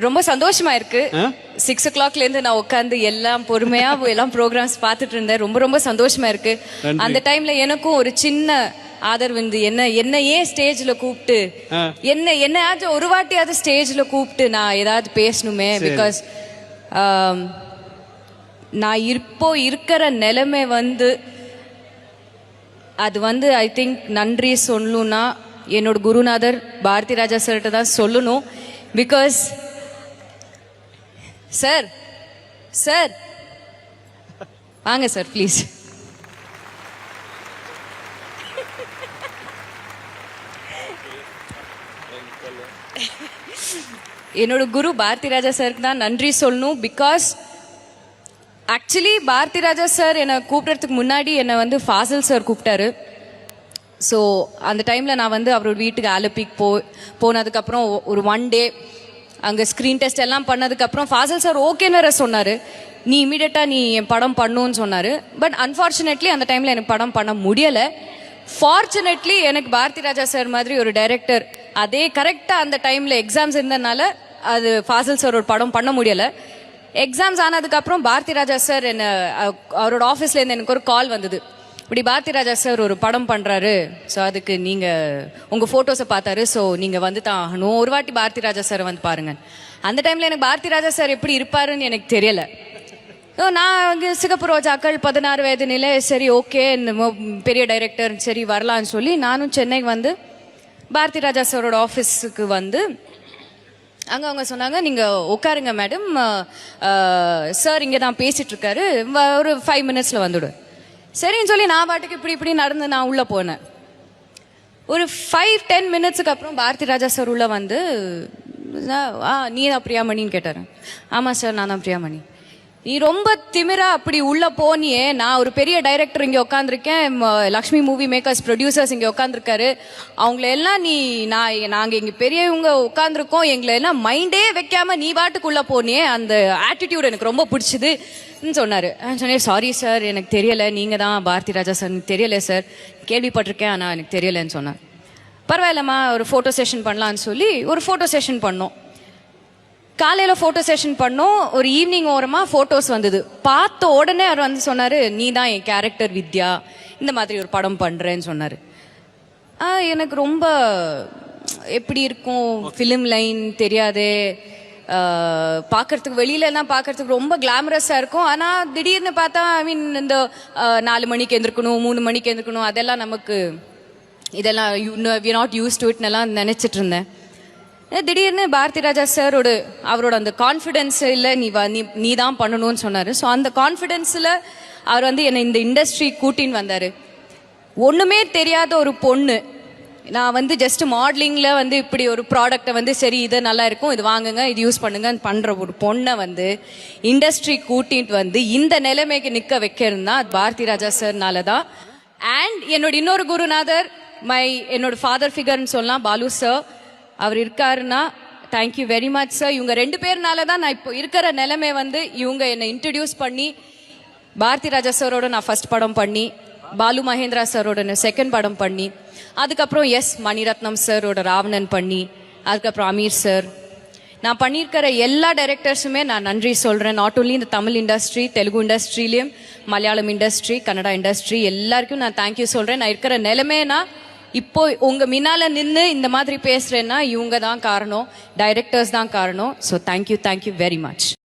ரொம்ப சந்தோஷமா இருக்கு. 6 o'clockல இருந்து நான் உட்காந்து எல்லாம் பொறுமையா எல்லாம் ப்ரோக்ராம்ஸ் பார்த்துட்டு இருந்தேன். ரொம்ப ரொம்ப சந்தோஷமா இருக்கு. அந்த டைம்ல எனக்கும் ஒரு சின்ன ஆதரவு வந்து என்ன ஏன் ஸ்டேஜ்ல கூப்பிட்டு என்னையாச்சும் ஒரு வாட்டியாவது ஸ்டேஜ்ல கூப்பிட்டு நான் ஏதாவது பேசணுமே. பிகாஸ் நான் இப்போ இருக்கிற நிலைமை வந்து அது வந்து ஐ திங்க் நன்றி சொல்லணும்னா என்னோட குருநாதர் பாரதி ராஜா சார்கிட்ட தான் சொல்லணும். பிகாஸ் சார் சார் வாங்க சார் ப்ளீஸ். என்னோட குரு பாரதி ராஜா சாருக்கு தான் நன்றி சொல்லணும். Because actually Bharathi Raja sir என்னை கூப்பிட்றதுக்கு முன்னாடி என்னை வந்து ஃபாசில் சார் கூப்பிட்டாரு. ஸோ அந்த டைமில் நான் வந்து அவரோட வீட்டுக்கு ஆலப்பிக்கு போனதுக்கப்புறம் ஒரு 1 டே அங்கே ஸ்க்ரீன் டெஸ்ட் எல்லாம் பண்ணதுக்கப்புறம் ஃபாசில் சார் ஓகேன்னு வேற சொன்னார். நீ இமீடியட்டாக நீ என் படம் பண்ணுன்னு சொன்னார். பட் அன்ஃபார்ச்சுனேட்லி அந்த டைமில் எனக்கு படம் பண்ண முடியலை. ஃபார்ச்சுனேட்லி எனக்கு பாரதி ராஜா சார் மாதிரி ஒரு டைரக்டர் அதே கரெக்டாக அந்த டைமில் எக்ஸாம்ஸ் இருந்ததுனால அது ஃபாசில் சார் ஒரு படம் பண்ண முடியலை. எக்ஸாம்ஸ் ஆனதுக்கப்புறம் பாரதி ராஜா சார் என்ன அவரோட ஆஃபீஸ்லேருந்து எனக்கு ஒரு கால் வந்தது. இப்படி பாரதி ராஜா சார் ஒரு படம் பண்ணுறாரு, ஸோ அதுக்கு நீங்கள் உங்கள் ஃபோட்டோஸை பார்த்தாரு, ஸோ நீங்கள் வந்து தான் ஆகணும், ஒரு வாட்டி பாரதி ராஜா சாரை வந்து பாருங்க. அந்த டைமில் எனக்கு பாரதி ராஜா சார் எப்படி இருப்பாருன்னு எனக்கு தெரியலை. ஸோ நான் அங்கே சிகப்பு ரோஜாக்கள் 16 வயது நிலை, சரி ஓகே பெரிய டைரக்டர் சரி வரலான்னு சொல்லி நானும் சென்னைக்கு வந்து பாரதி ராஜா சாரோட ஆஃபீஸுக்கு வந்து அங்கே அவங்க சொன்னாங்க நீங்கள் உட்காருங்க மேடம், சார் இங்கே தான் பேசிகிட்டு இருக்காரு, ஒரு 5 மினிட்ஸில் வந்துவிடு. சரின்னு சொல்லி நான் பாட்டுக்கு இப்படி நடந்து நான் உள்ளே போனேன். ஒரு 5-10 மினிட்ஸுக்கு அப்புறம் பாரதி ராஜா சார் உள்ளே வந்து நீ தான் பிரியாமணின்னு கேட்டார். ஆமாம் சார் நான் தான் பிரியாமணி. நீ ரொம்ப திமிரா அப்படி உள்ளே போனியே, நான் ஒரு பெரிய டைரக்டர் இங்கே உட்காந்துருக்கேன், லக்ஷ்மி மூவி மேக்கர்ஸ் ப்ரொடியூசர்ஸ் இங்கே உட்காந்துருக்காரு, அவங்கள எல்லாம் நாங்கள் இங்கே பெரியவங்க உட்காந்துருக்கோம், எங்களை எல்லாம் மைண்டே வைக்காம நீ பாட்டுக்குள்ளே போனியே, அந்த ஆட்டிடியூட் எனக்கு ரொம்ப பிடிச்சிது சொன்னார். சொன்னேன் சாரி சார் எனக்கு தெரியலை, நீங்கள் தான் பாரதி ராஜா சார், எனக்கு தெரியலை சார், கேள்விப்பட்டிருக்கேன் ஆனால் எனக்கு தெரியலைன்னு சொன்னார். பரவாயில்லம்மா ஒரு ஃபோட்டோ செஷன் பண்ணலான்னு சொல்லி ஒரு ஃபோட்டோ செஷன் பண்ணோம். காலையில் ஃபோட்டோ செஷன் பண்ணோம். ஒரு ஈவினிங் ஓரமாக ஃபோட்டோஸ் வந்தது. பார்த்த உடனே அவர் வந்து சொன்னார், நீ தான் என் கேரக்டர் வித்யா, இந்த மாதிரி ஒரு படம் பண்ணுறேன்னு சொன்னார். எனக்கு ரொம்ப எப்படி இருக்கும் ஃபிலிம் லைன் தெரியாதே, பார்க்கறதுக்கு வெளியிலலாம் பார்க்கறதுக்கு ரொம்ப கிளாமரஸாக இருக்கும். ஆனால் திடீர்னு பார்த்தா ஐ மீன் இந்த 4 மணிக்கு எழுந்திருக்கணும் 3 மணிக்கு எழுந்திருக்கணும் அதெல்லாம் நமக்கு இதெல்லாம் வி நாட் யூஸ் டு இட்னெல்லாம் நினச்சிட்டு இருந்தேன். திடீர்னு பாரதி ராஜா சாரோட அவரோட அந்த கான்ஃபிடென்ஸ் இல்லை நீ தான் பண்ணணும்னு சொன்னார். ஸோ அந்த கான்ஃபிடென்ஸில் அவர் வந்து என்னை இந்த இண்டஸ்ட்ரி கூட்டின்னு வந்தார். ஒன்றுமே தெரியாத ஒரு பொண்ணு, நான் வந்து ஜஸ்ட் மாடலிங்கில் வந்து இப்படி ஒரு ப்ராடக்டை வந்து சரி இது நல்லா இருக்கும் இது வாங்குங்க இது யூஸ் பண்ணுங்க பண்ணுற ஒரு பொண்ணை வந்து இண்டஸ்ட்ரி கூட்டிகிட்டு வந்து இந்த நிலைமைக்கு நிற்க வைக்கிறதுனா அது பாரதி ராஜா சார்னால தான். அண்ட் என்னோட இன்னொரு குருநாதர் என்னோட ஃபாதர் ஃபிகர்னு சொல்லலாம், பாலு சார். அவர் இருக்காருன்னா தேங்க்யூ வெரி மச் சார். இவங்க 2 பேர்னால தான் நான் இப்போ இருக்கிற நிலைமை வந்து இவங்க என்னை இன்ட்ரடியூஸ் பண்ணி பாரதி ராஜா சாரோட நான் ஃபர்ஸ்ட் படம் பண்ணி, பாலு மகேந்திரா சாரோட நான் செகண்ட் படம் பண்ணி, அதுக்கப்புறம் மணிரத்னம் சாரோட ராவணன் பண்ணி, அதுக்கப்புறம் அமீர் சார், நான் பண்ணியிருக்கிற எல்லா டைரக்டர்ஸுமே நான் நன்றி சொல்கிறேன். நாட் ஓன்லி இந்த தமிழ் இண்டஸ்ட்ரி, தெலுங்கு இண்டஸ்ட்ரியிலையும் மலையாளம் இண்டஸ்ட்ரி, கன்னடா இண்டஸ்ட்ரி எல்லாருக்கும் நான் தேங்க்யூ சொல்கிறேன். நான் இருக்கிற நிலைமைனா இப்போ உங்க முன்னால நின்று இந்த மாதிரி பேசுறேன்னா இவங்க தான் காரணம், டைரக்டர்ஸ் தான் காரணம். So thank you very much.